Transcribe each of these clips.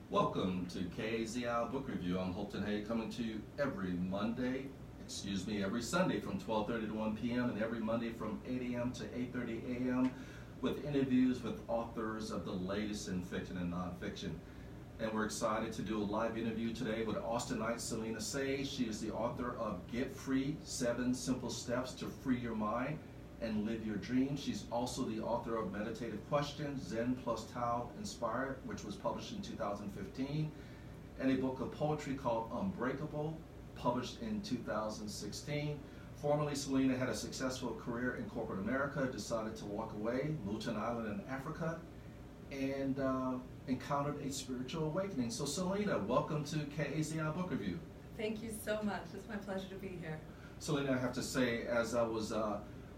Welcome to KAZI Book Review. I'm Hopeton Hay, coming to you every Sunday from 12:30 to 1 p.m. and every Monday from 8 a.m. to 8:30 a.m. with interviews with authors of the latest in fiction and nonfiction. And we're excited to do a live interview today with Austinite Selena. She is the author of Get Free, 7 Simple Steps to Free Your Mind and Live Your Dreams. She's also the author of Meditative Questions, Zen Tao Inspired, which was published in 2015, and a book of poetry called Unbreakable, published in 2016. Formerly, Selena had a successful career in corporate America, decided to walk away, moved to an island in Africa, and encountered a spiritual awakening. So Selena, welcome to KAZI Book Review. Thank you so much. It's my pleasure to be here. Selena, I have to say, as I was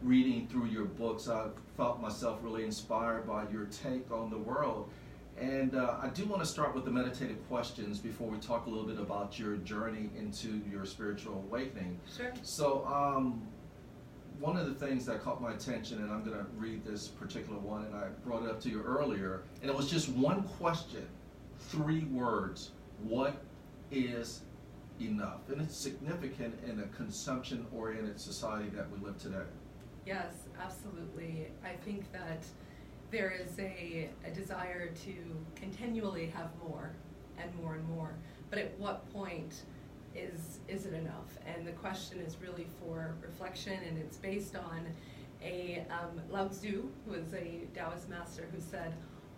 reading through your books, I felt myself really inspired by your take on the world. And I do want to start with the meditative questions before we talk a little bit about your journey into your spiritual awakening. Sure. So one of the things that caught my attention, and I'm going to read this particular one, and I brought it up to you earlier, and it was just one question, 3 words: what is enough? And it's significant in a consumption-oriented society that we live today. Yes, absolutely. I think that there is a desire to continually have more and more and more. But at what point is it enough? And the question is really for reflection, and it's based on a Lao Tzu, who is a Taoist master, who said,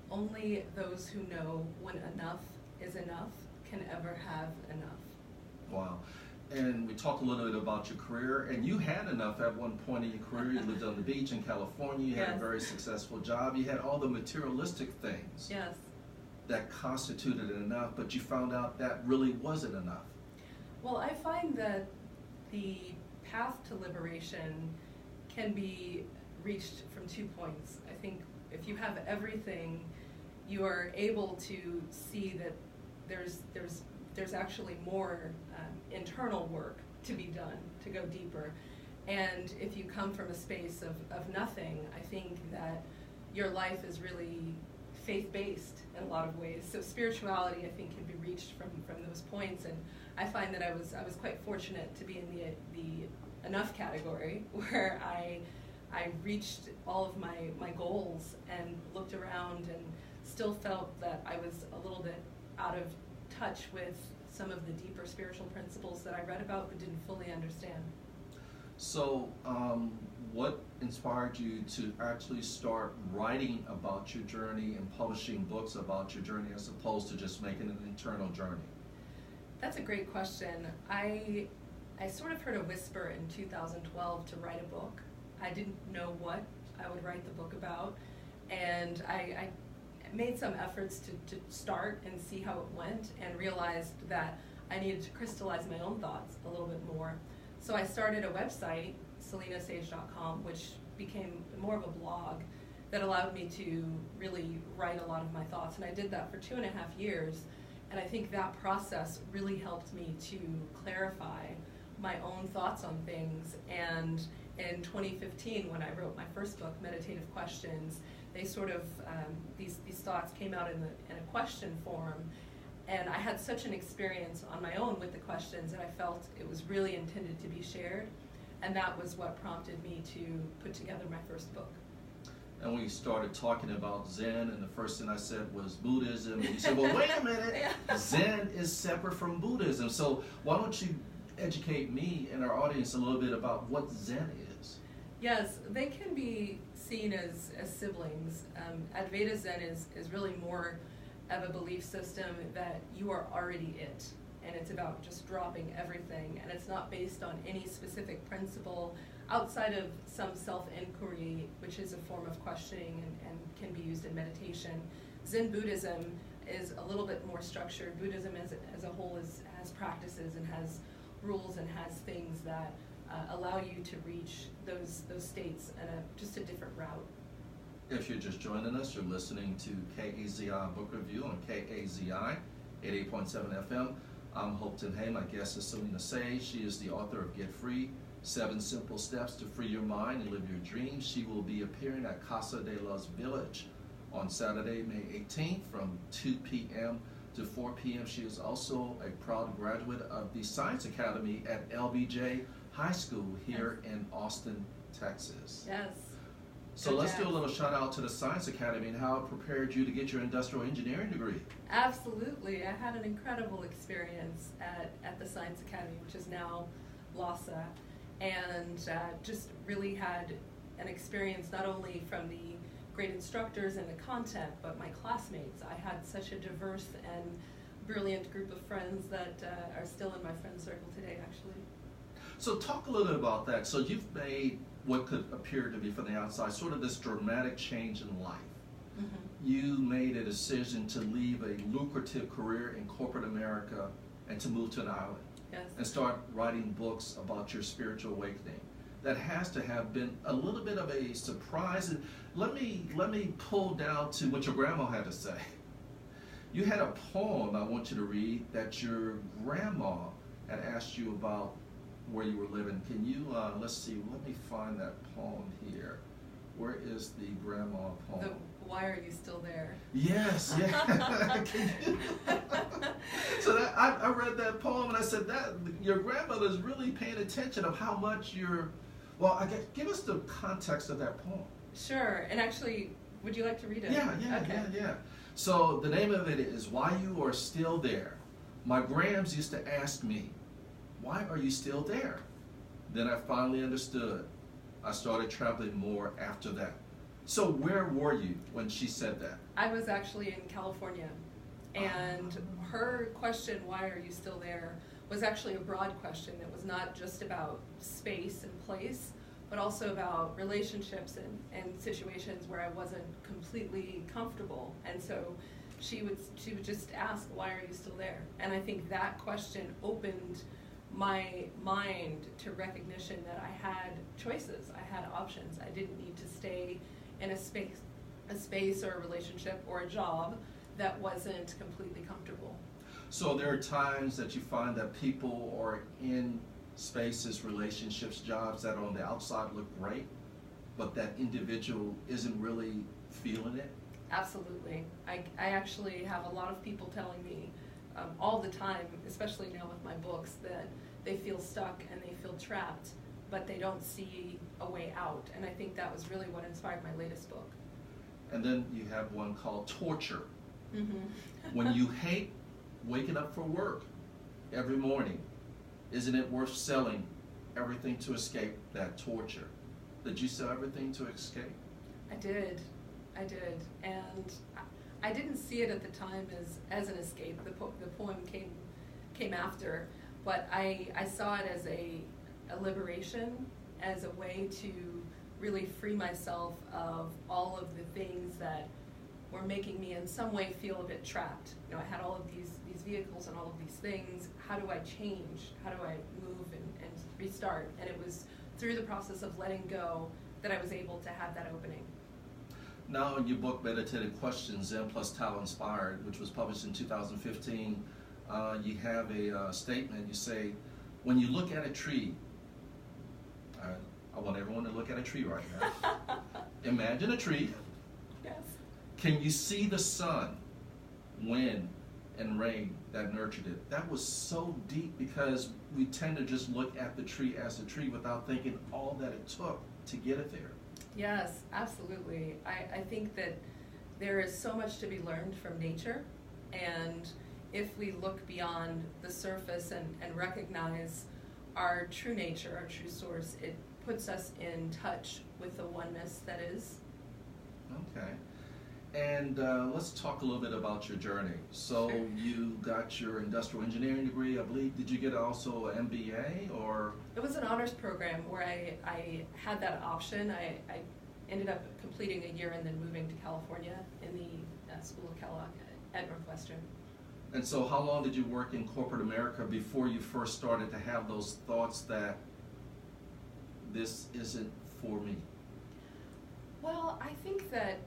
only those who know when enough is enough can ever have enough. Wow. And we talked a little bit about your career, and you had enough at one point in your career. You lived on the beach in California, you had a very successful job, you had all the materialistic things that constituted enough, but you found out that really wasn't enough. Well, I find that the path to liberation can be reached from 2 points. I think if you have everything, you are able to see that there's actually more internal work to be done, to go deeper. And if you come from a space of nothing, I think that your life is really faith-based in a lot of ways. So spirituality, I think, can be reached from those points. And I find that I was quite fortunate to be in the enough category, where I reached all of my goals and looked around and still felt that I was a little bit out of touch with some of the deeper spiritual principles that I read about but didn't fully understand. So what inspired you to actually start writing about your journey and publishing books about your journey as opposed to just making an internal journey? That's a great question. I sort of heard a whisper in 2012 to write a book. I didn't know what I would write the book about, and I made some efforts to start and see how it went, and realized that I needed to crystallize my own thoughts a little bit more. So I started a website, selenasage.com, which became more of a blog that allowed me to really write a lot of my thoughts. And I did that for 2.5 years, and I think that process really helped me to clarify my own thoughts on things. And in 2015, when I wrote my first book, Meditative Questions, they sort of, these thoughts came out in a question form, and I had such an experience on my own with the questions that I felt it was really intended to be shared, and that was what prompted me to put together my first book. And we started talking about Zen, and the first thing I said was Buddhism, and you said, well, wait a minute, Zen is separate from Buddhism, so why don't you educate me and our audience a little bit about what Zen is? Yes, they can be seen as siblings. Advaita Zen is really more of a belief system that you are already it, and it's about just dropping everything, and it's not based on any specific principle outside of some self-inquiry, which is a form of questioning and can be used in meditation. Zen Buddhism is a little bit more structured. Buddhism as a whole has practices and has rules and has things that allow you to reach those states in just a different route. If you're just joining us, you're listening to KAZI Book Review on KAZI 88.7 FM. I'm Hopeton Hay. My guest is Selena. She is the author of Get Free, 7 Simple Steps to Free Your Mind and Live Your Dreams. She will be appearing at Casa de los Village on Saturday, May 18th from 2 p.m. to 4 p.m. She is also a proud graduate of the Science Academy at LBJ High School here in Austin, Texas. Yes. So let's do a little shout out to the Science Academy and how it prepared you to get your industrial engineering degree. Absolutely. I had an incredible experience at the Science Academy, which is now LASA, and just really had an experience not only from the great instructors and the content, but my classmates. I had such a diverse and brilliant group of friends that are still in my friend circle today, actually. So talk a little bit about that. So you've made what could appear to be from the outside sort of this dramatic change in life. Mm-hmm. You made a decision to leave a lucrative career in corporate America and to move to an island. Yes. And start writing books about your spiritual awakening. That has to have been a little bit of a surprise. And let me pull down to what your grandma had to say. You had a poem I want you to read that your grandma had asked you about where you were living. Can you, let's see, let me find that poem here. Where is the grandma poem? Why Are You Still There? Yes, yeah. So that, I read that poem and I said, that your grandmother's really paying attention of how much you're, well, I guess, give us the context of that poem. Sure, and actually, would you like to read it? Yeah. So the name of it is Why You Are Still There. My grams used to ask me, why are you still there? Then I finally understood. I started traveling more after that. So where were you when she said that? I was actually in California, and her question, why are you still there, was actually a broad question. It was not just about space and place, but also about relationships and situations where I wasn't completely comfortable. And so she would just ask, why are you still there? And I think that question opened my mind to recognition that I had choices, I had options. I didn't need to stay in a space or a relationship or a job that wasn't completely comfortable. So there are times that you find that people are in spaces, relationships, jobs that on the outside look great, but that individual isn't really feeling it? Absolutely. I actually have a lot of people telling me all the time, especially now with my books, that they feel stuck and they feel trapped, but they don't see a way out. And I think that was really what inspired my latest book. And then you have one called Torture. Mm-hmm. When you hate waking up for work every morning, isn't it worth selling everything to escape that torture? Did you sell everything to escape? I did. And I didn't see it at the time as an escape. The poem came after, but I saw it as a liberation, as a way to really free myself of all of the things that were making me in some way feel a bit trapped. You know, I had all of these vehicles and all of these things. How do I change? How do I move and restart? And it was through the process of letting go that I was able to have that opening. Now in your book, Meditative Questions, Zen Tao Inspired, which was published in 2015, you have a statement. You say, when you look at a tree, I want everyone to look at a tree right now. Imagine a tree. Yes. Can you see the sun, wind, and rain that nurtured it? That was so deep because we tend to just look at the tree as a tree without thinking all that it took to get it there. Yes, absolutely. I think that there is so much to be learned from nature, and if we look beyond the surface and recognize our true nature, our true source, it puts us in touch with the oneness that is. Okay. And let's talk a little bit about your journey. So Sure. You got your industrial engineering degree, I believe. Did you get also an MBA or? It was an honors program where I had that option. I ended up completing a year and then moving to California in the School of Kellogg at Northwestern. And so how long did you work in corporate America before you first started to have those thoughts that this isn't for me? Well, I think that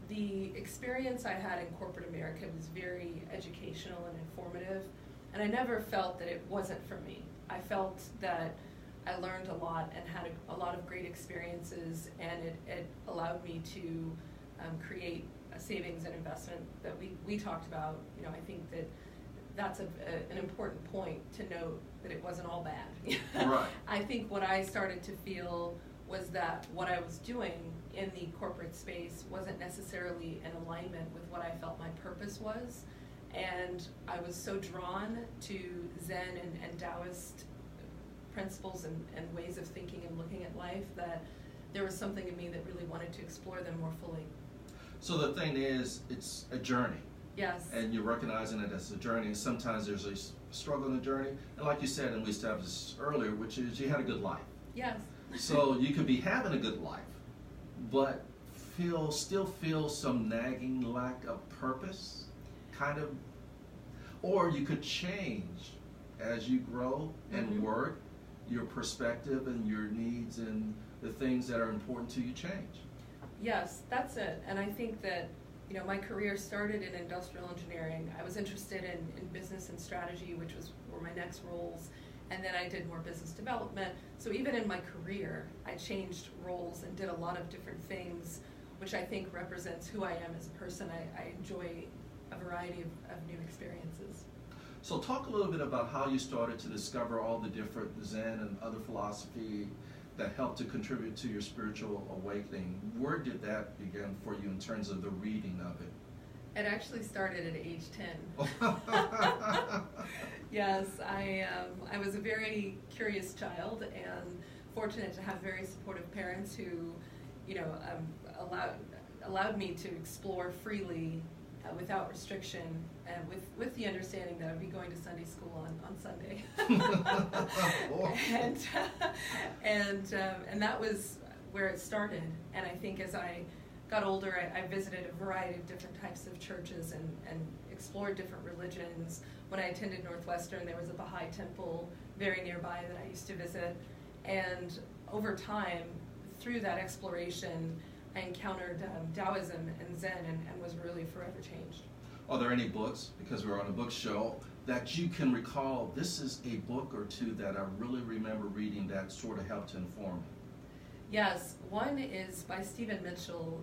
the experience I had in corporate America was very educational and informative, and I never felt that it wasn't for me. I felt that I learned a lot and had a lot of great experiences, and it allowed me to create savings and investment that we talked about, I think that that's an important point to note, that it wasn't all bad. Right. I think what I started to feel was that what I was doing in the corporate space wasn't necessarily in alignment with what I felt my purpose was. And I was so drawn to Zen and Taoist principles and ways of thinking and looking at life that there was something in me that really wanted to explore them more fully. So the thing is, it's a journey. Yes. And you're recognizing it as a journey. And sometimes there's a struggle in the journey. And like you said, and we established earlier, which is you had a good life. Yes. So you could be having a good life, but still feel some nagging lack of purpose, kind of. Or you could change as you grow and work, your perspective and your needs and the things that are important to you change. Yes, that's it. And I think that, my career started in industrial engineering. I was interested in business and strategy, which were my next roles. And then I did more business development. So even in my career, I changed roles and did a lot of different things, which I think represents who I am as a person. I enjoy a variety of new experiences. So talk a little bit about how you started to discover all the different Zen and other philosophy that helped to contribute to your spiritual awakening. Where did that begin for you in terms of the reading of it? It actually started at age 10. Yes, I was a very curious child and fortunate to have very supportive parents who, allowed me to explore freely without restriction, and with the understanding that I'd be going to Sunday school on Sunday. And that was where it started. And I think as I got older, I visited a variety of different types of churches and explored different religions. When I attended Northwestern, there was a Baha'i temple very nearby that I used to visit. And over time, through that exploration, I encountered Taoism and Zen and was really forever changed. Are there any books, because we're on a book show, that you can recall, this is a book or two that I really remember reading that sort of helped to inform me? Yes, one is by Stephen Mitchell,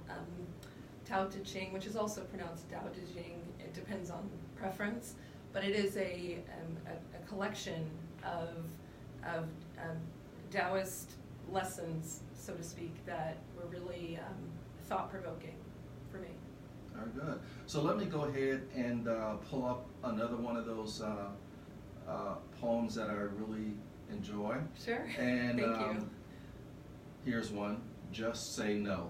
Tao Te Ching, which is also pronounced Tao Te Ching. It depends on preference, but it is a collection of Taoist lessons, so to speak, that were really thought-provoking for me. Very good. So let me go ahead and pull up another one of those poems that I really enjoy. Sure. And Thank you. Here's one, Just Say No.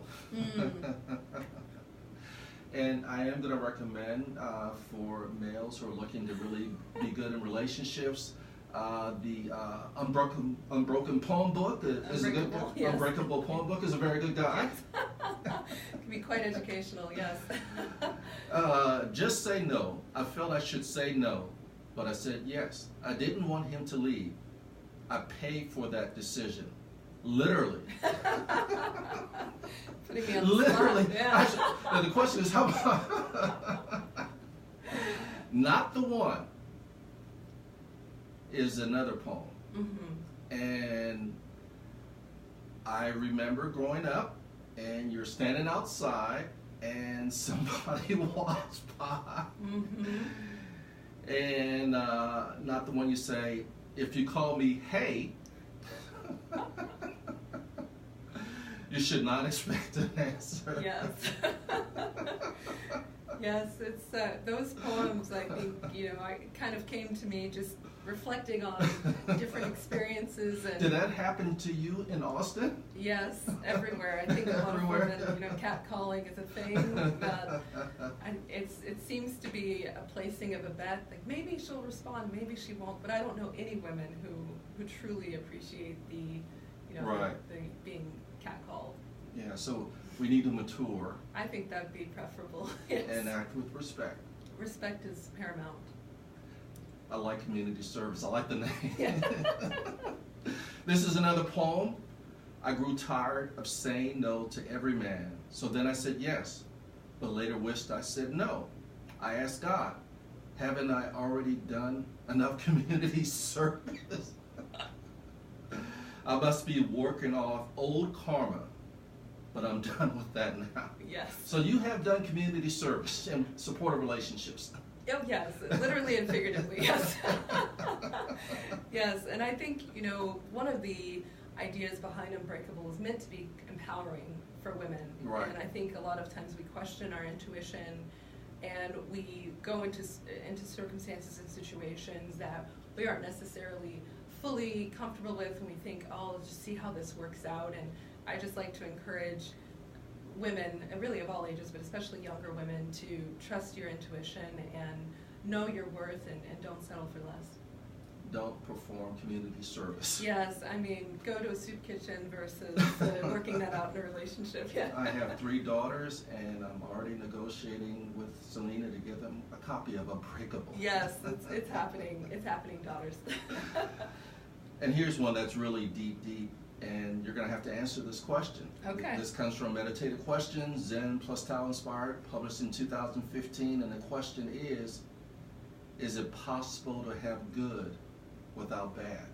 And I am going to recommend for males who are looking to really be good in relationships, the Unbroken Poem Book is a good, yes. Unbreakable Poem Book is a very good guide. Can be quite educational, yes. Just say no. I felt I should say no, but I said yes. I didn't want him to leave. I paid for that decision. Literally. Putting me on the literally. spot. Yeah. Now the question is, how about Not the One is another poem. And I remember growing up, and you're standing outside, and somebody walks by, and not the one you say, if you call me hey, you should not expect an answer. Yes. Yes, it's those poems, I think, kind of came to me just reflecting on different experiences. And did that happen to you in Austin? Yes, everywhere. I think a lot of women, catcalling is a thing. It seems to be a placing of a bet. Like maybe she'll respond, maybe she won't. But I don't know any women who truly appreciate the being catcalled. Yeah. So we need to mature. I think that'd be preferable. Yes. And act with respect. Respect is paramount. I like community service. I like the name. Yeah. This is another poem. I grew tired of saying no to every man. So then I said yes, but later wished I said no. I asked God, haven't I already done enough community service? I must be working off old karma but I'm done with that now. Yes. So you have done community service and supportive relationships. Oh, yes, literally and figuratively, yes. Yes, and I think, one of the ideas behind Unbreakable is meant to be empowering for women. Right. And I think a lot of times we question our intuition, and we go into circumstances and situations that we aren't necessarily fully comfortable with, and we think, oh, let's just see how this works out. And I just like to encourage women, and really of all ages, but especially younger women, to trust your intuition and know your worth, and don't settle for less. Don't perform community service. Yes, I mean, go to a soup kitchen versus working that out in a relationship. Yeah. I have 3 daughters, and I'm already negotiating with Selena to give them a copy of Unbreakable. Yes, it's happening. It's happening, daughters. And here's one that's really deep, and you're going to have to answer this question. Okay. This comes from Meditative Questions, Zen Tao Inspired, published in 2015, and the question is it possible to have good without bad?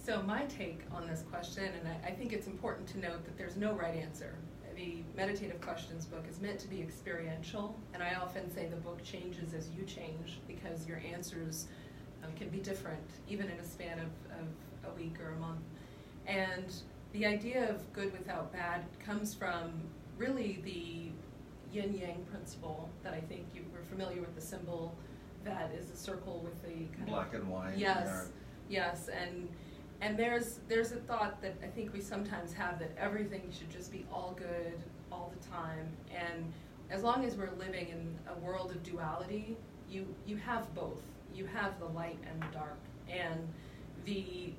So my take on this question, and I think it's important to note that there's no right answer. The Meditative Questions book is meant to be experiential, and I often say the book changes as you change, because your answers can be different, even in a span of a week or a month. And the idea of good without bad comes from really the yin-yang principle that I think you were familiar with, the symbol that is a circle with the kind black and white. Yes, and there's a thought that I think we sometimes have, that everything should just be all good all the time. And as long as we're living in a world of duality, you have both. You have the light and the dark. And the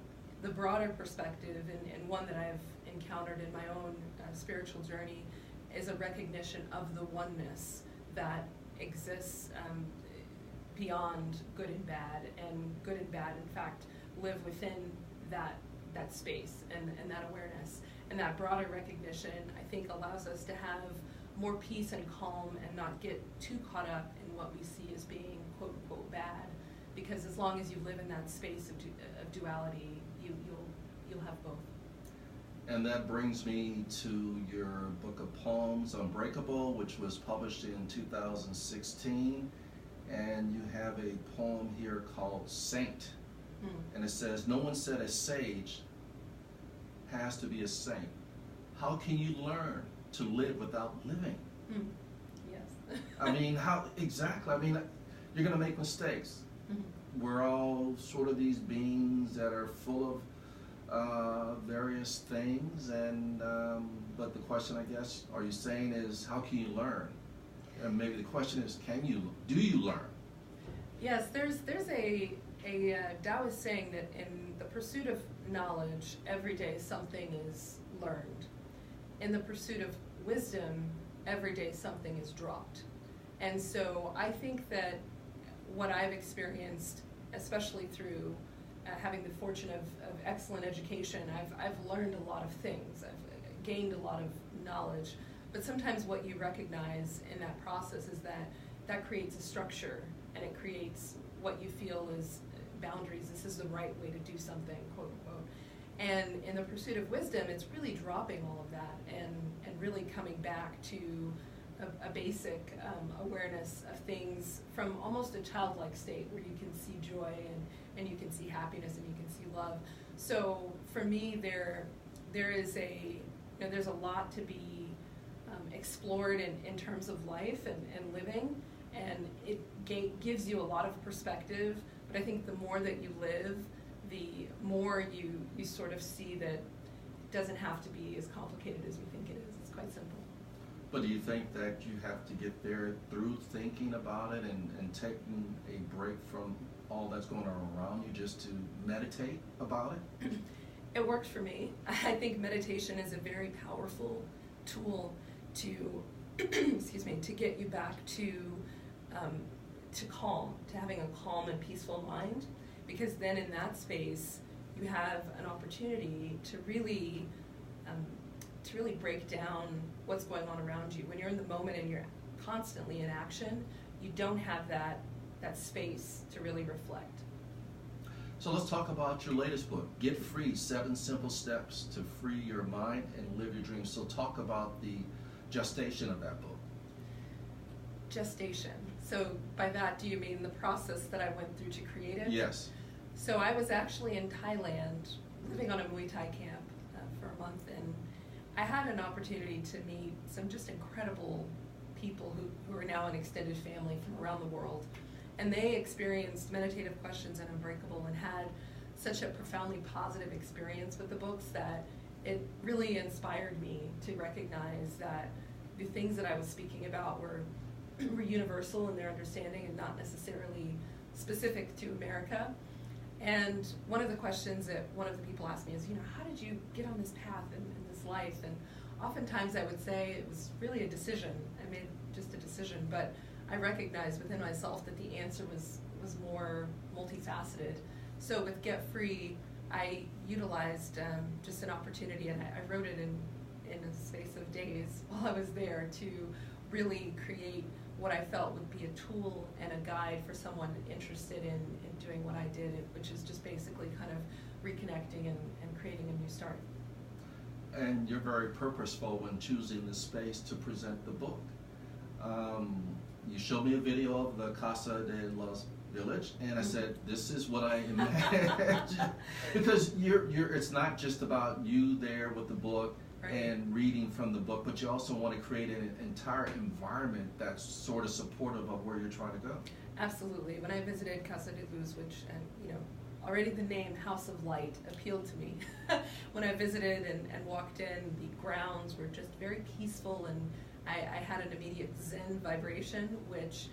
broader perspective, and one that I've encountered in my own spiritual journey, is a recognition of the oneness that exists beyond good and bad, and good and bad, in fact, live within that space and that awareness. And that broader recognition, I think, allows us to have more peace and calm, and not get too caught up in what we see as being quote unquote bad, because as long as you live in that space of duality, you'll have both. And that brings me to your book of poems, Unbreakable, which was published in 2016. And you have a poem here called Saint. And it says, no one said a sage has to be a saint. How can you learn to live without living? Yes. I mean, how exactly? I mean, you're going to make mistakes. We're all sort of these beings that are full of various things, and but the question, I guess, are you saying is, how can you learn? And maybe the question is, do you learn? Yes, there's a Taoist saying that in the pursuit of knowledge, every day something is learned. In the pursuit of wisdom, every day something is dropped. And so I think that what I've experienced, especially through having the fortune of excellent education, I've learned a lot of things. I've gained a lot of knowledge. But sometimes what you recognize in that process is that creates a structure, and it creates what you feel is boundaries. This is the right way to do something, quote unquote. And in the pursuit of wisdom, it's really dropping all of that and really coming back to a basic awareness of things from almost a childlike state, where you can see joy and you can see happiness and you can see love. So for me, there's a lot to be explored in terms of life and living, and it gives you a lot of perspective. But I think the more that you live, the more you sort of see that it doesn't have to be as complicated as we think it is. It's quite simple. But do you think that you have to get there through thinking about it and taking a break from all that's going on around you just to meditate about it? It worked for me. I think meditation is a very powerful tool to excuse me, to get you back to calm, to having a calm and peaceful mind, because then in that space you have an opportunity to really break down what's going on around you. When you're in the moment and you're constantly in action, you don't have that space to really reflect. So let's talk about your latest book, Get Free, 7 Simple Steps to Free Your Mind and Live Your Dreams. So talk about the gestation of that book. Gestation. So by that, do you mean the process that I went through to create it? Yes. So I was actually in Thailand, living on a Muay Thai camp for a month, and I had an opportunity to meet some just incredible people who are now an extended family from around the world. And they experienced Meditative Questions and Unbreakable and had such a profoundly positive experience with the books that it really inspired me to recognize that the things that I was speaking about were universal in their understanding and not necessarily specific to America. And one of the questions that one of the people asked me is, how did you get on this path in this life? And oftentimes I would say it was really a decision. I made just a decision, but I recognized within myself that the answer was more multifaceted. So with Get Free, I utilized just an opportunity, and I wrote it in a space of days while I was there to really create what I felt would be a tool and a guide for someone interested in doing what I did, which is just basically kind of reconnecting and creating a new start. And you're very purposeful when choosing the space to present the book. You showed me a video of the Casa de los Village, and I said, this is what I imagine. Because it's not just about you there with the book, right, and reading from the book, but you also want to create an entire environment that's sort of supportive of where you're trying to go. Absolutely. When I visited Casa de Luz, which, already the name House of Light appealed to me. When I visited and walked in, the grounds were just very peaceful, and I had an immediate Zen vibration, which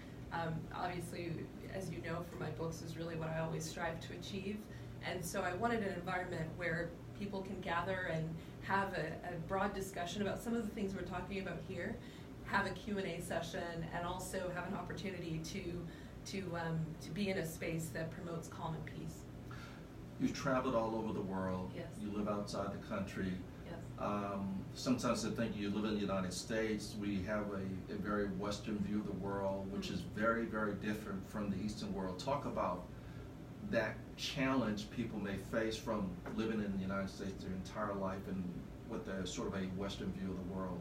obviously, as you know from my books, is really what I always strive to achieve. And so I wanted an environment where people can gather and have a broad discussion about some of the things we're talking about here, have a Q&A session, and also have an opportunity to be in a space that promotes calm and peace. You've traveled all over the world. Yes. You live outside the country. Yes. Sometimes I think you live in the United States. We have a very Western view of the world, which is very, very different from the Eastern world. Talk about that challenge people may face from living in the United States their entire life and with a sort of a Western view of the world.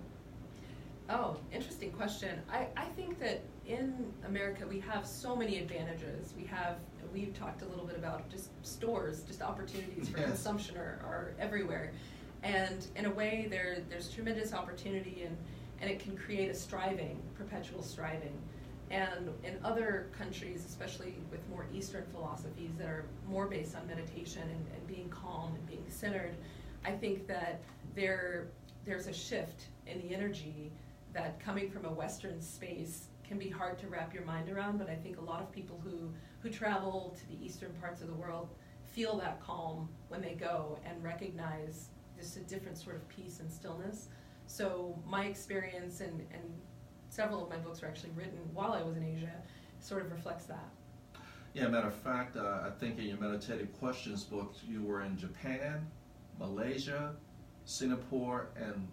Oh, interesting question. I think that in America we have so many advantages. We've talked a little bit about just stores, just opportunities for consumption are everywhere. And in a way there's tremendous opportunity and it can create a perpetual striving. And in other countries, especially with more Eastern philosophies that are more based on meditation and being calm and being centered, I think that there's a shift in the energy that coming from a Western space can be hard to wrap your mind around, but I think a lot of people who travel to the Eastern parts of the world feel that calm when they go and recognize just a different sort of peace and stillness. So my experience and several of my books were actually written while I was in Asia, sort of reflects that. Yeah, matter of fact, I think in your Meditative Questions book, you were in Japan, Malaysia, Singapore, and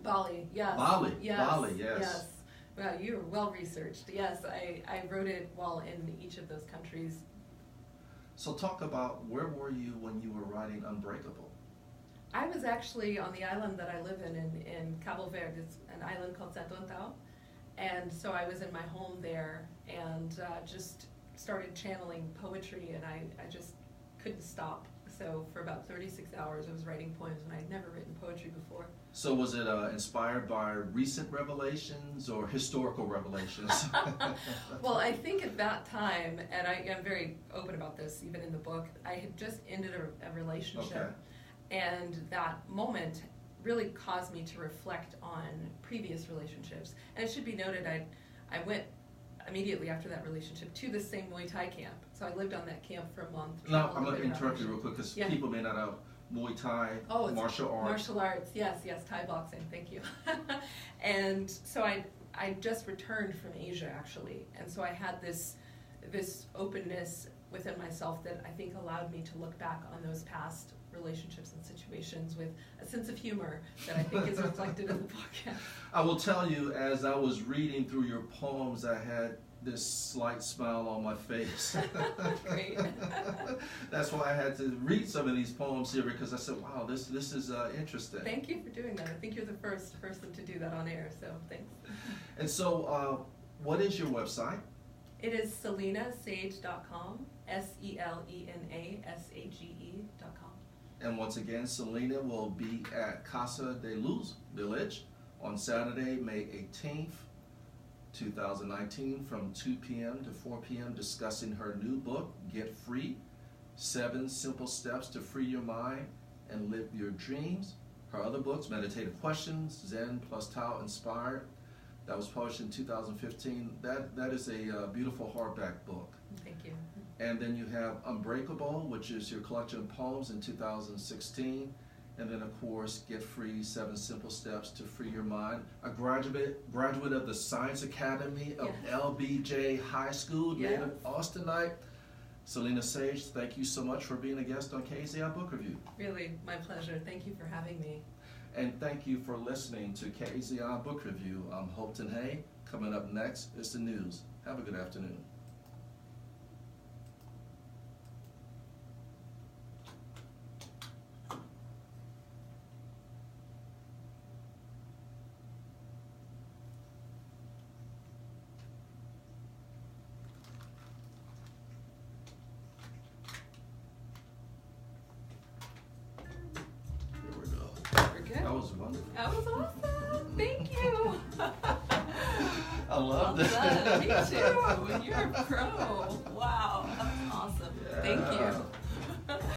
Bali, yes. Bali, yes. Yes. Wow, you're well researched. Yes, I wrote it while in each of those countries. So talk about, where were you when you were writing Unbreakable? I was actually on the island that I live in Cabo Verde. It's an island called Zen Tao. And so I was in my home there and just started channeling poetry, and I just couldn't stop. So for about 36 hours I was writing poems, and I'd never written poetry before. So was it inspired by recent revelations or historical revelations? Well, I think at that time, and I'm very open about this even in the book, I had just ended a relationship. Okay. And that moment really caused me to reflect on previous relationships. And it should be noted, I went immediately after that relationship to the same Muay Thai camp. So I lived on that camp for a month. No, I'm going to interrupt you real quick because people may not know Muay Thai, martial arts. Martial arts, yes, Thai boxing, thank you. And so I just returned from Asia, actually. And so I had this openness within myself that I think allowed me to look back on those past relationships and situations with a sense of humor that I think is reflected in the podcast. I will tell you, as I was reading through your poems, I had this slight smile on my face. Great. That's why I had to read some of these poems here, because I said, wow, this is interesting. Thank you for doing that. I think you're the first person to do that on air, so thanks. And so, what is your website? It is selenasage.com, SELENASAGE.com. And once again, Selena will be at Casa de Luz Village on Saturday, May 18th, 2019, from 2 p.m. to 4 p.m. discussing her new book, Get Free, 7 Simple Steps to Free Your Mind and Live Your Dreams. Her other books, Meditative Questions, Zen Tao Inspired, that was published in 2015. That is a beautiful hardback book. Thank you. And then you have Unbreakable, which is your collection of poems in 2016. And then, of course, Get Free, 7 Simple Steps to Free Your Mind. A graduate of the Science Academy of LBJ High School, native Austinite. Selena Sage, thank you so much for being a guest on KAZI Book Review. Really, my pleasure. Thank you for having me. And thank you for listening to KAZI Book Review. I'm Hopeton Hay. Coming up next is the news. Have a good afternoon. That was wonderful. That was awesome. Thank you. I love well that. Me too. You're a pro. Wow. That's awesome. Yeah. Thank you.